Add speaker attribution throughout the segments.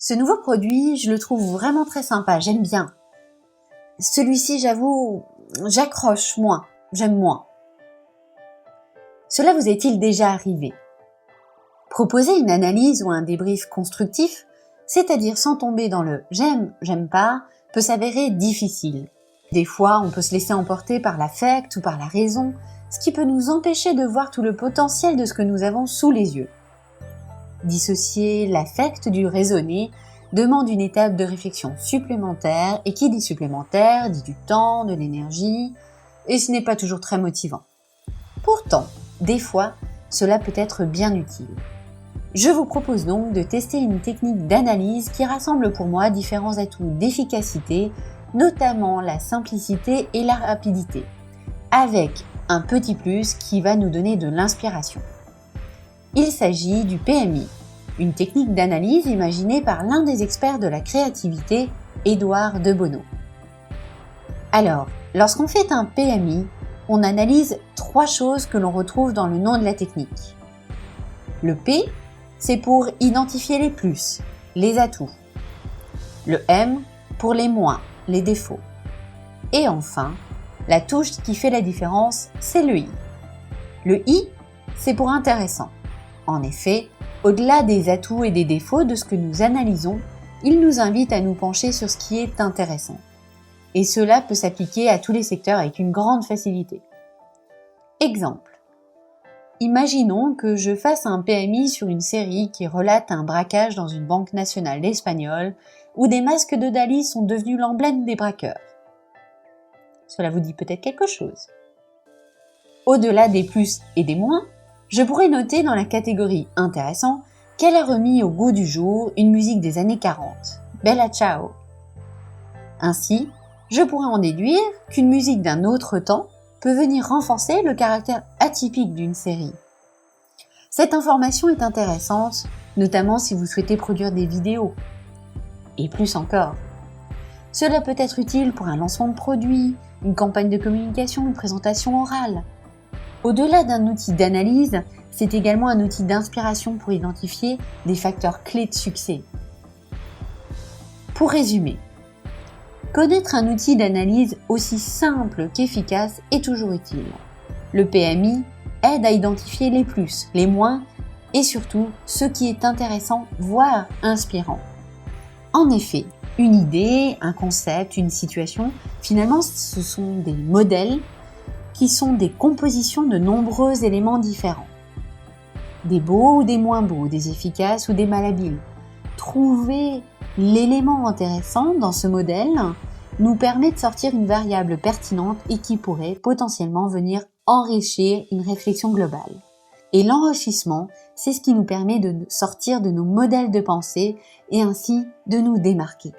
Speaker 1: Ce nouveau produit, je le trouve vraiment très sympa, j'aime bien. Celui-ci, j'avoue, j'accroche moins, j'aime moins. Cela vous est-il déjà arrivé? Proposer une analyse ou un débrief constructif, c'est-à-dire sans tomber dans le j'aime, j'aime pas, peut s'avérer difficile. Des fois, on peut se laisser emporter par l'affect ou par la raison, ce qui peut nous empêcher de voir tout le potentiel de ce que nous avons sous les yeux. Dissocier l'affect du raisonné demande une étape de réflexion supplémentaire, et qui dit supplémentaire dit du temps, de l'énergie, et ce n'est pas toujours très motivant. Pourtant, des fois, cela peut être bien utile. Je vous propose donc de tester une technique d'analyse qui rassemble pour moi différents atouts d'efficacité, notamment la simplicité et la rapidité, avec un petit plus qui va nous donner de l'inspiration. Il s'agit du PMI, une technique d'analyse imaginée par l'un des experts de la créativité, Édouard de Bono. Alors, lorsqu'on fait un PMI, on analyse 3 choses que l'on retrouve dans le nom de la technique. Le P, c'est pour identifier les plus, les atouts. Le M, pour les moins, les défauts. Et enfin, la touche qui fait la différence, c'est le I. Le I, c'est pour intéressant. En effet, au-delà des atouts et des défauts de ce que nous analysons, il nous invite à nous pencher sur ce qui est intéressant. Et cela peut s'appliquer à tous les secteurs avec une grande facilité. Exemple. Imaginons que je fasse un PMI sur une série qui relate un braquage dans une banque nationale espagnole où des masques de Dali sont devenus l'emblème des braqueurs. Cela vous dit peut-être quelque chose. Au-delà des plus et des moins, je pourrais noter dans la catégorie intéressant qu'elle a remis au goût du jour une musique des années 40, Bella Ciao. Ainsi, je pourrais en déduire qu'une musique d'un autre temps peut venir renforcer le caractère atypique d'une série. Cette information est intéressante, notamment si vous souhaitez produire des vidéos. Et plus encore. Cela peut être utile pour un lancement de produit, une campagne de communication, une présentation orale. Au-delà d'un outil d'analyse, c'est également un outil d'inspiration pour identifier des facteurs clés de succès. Pour résumer, connaître un outil d'analyse aussi simple qu'efficace est toujours utile. Le PMI aide à identifier les plus, les moins et surtout ce qui est intéressant, voire inspirant. En effet, une idée, un concept, une situation, finalement ce sont des modèles qui sont des compositions de nombreux éléments différents. Des beaux ou des moins beaux, des efficaces ou des malhabiles. Trouver l'élément intéressant dans ce modèle nous permet de sortir une variable pertinente et qui pourrait potentiellement venir enrichir une réflexion globale. Et l'enrichissement, c'est ce qui nous permet de sortir de nos modèles de pensée et ainsi de nous démarquer.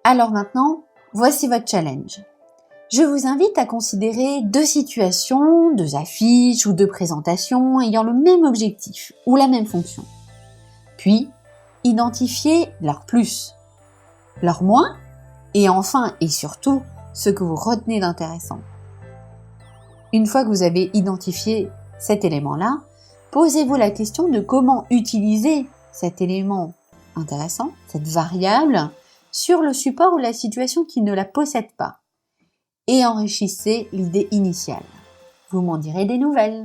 Speaker 1: Alors maintenant, voici votre challenge. Je vous invite à considérer 2 situations, 2 affiches ou 2 présentations ayant le même objectif ou la même fonction. Puis, identifiez leurs plus, leurs moins, et enfin et surtout, ce que vous retenez d'intéressant. Une fois que vous avez identifié cet élément-là, posez-vous la question de comment utiliser cet élément intéressant, cette variable, sur le support ou la situation qui ne la possède pas. Et enrichissez l'idée initiale. Vous m'en direz des nouvelles.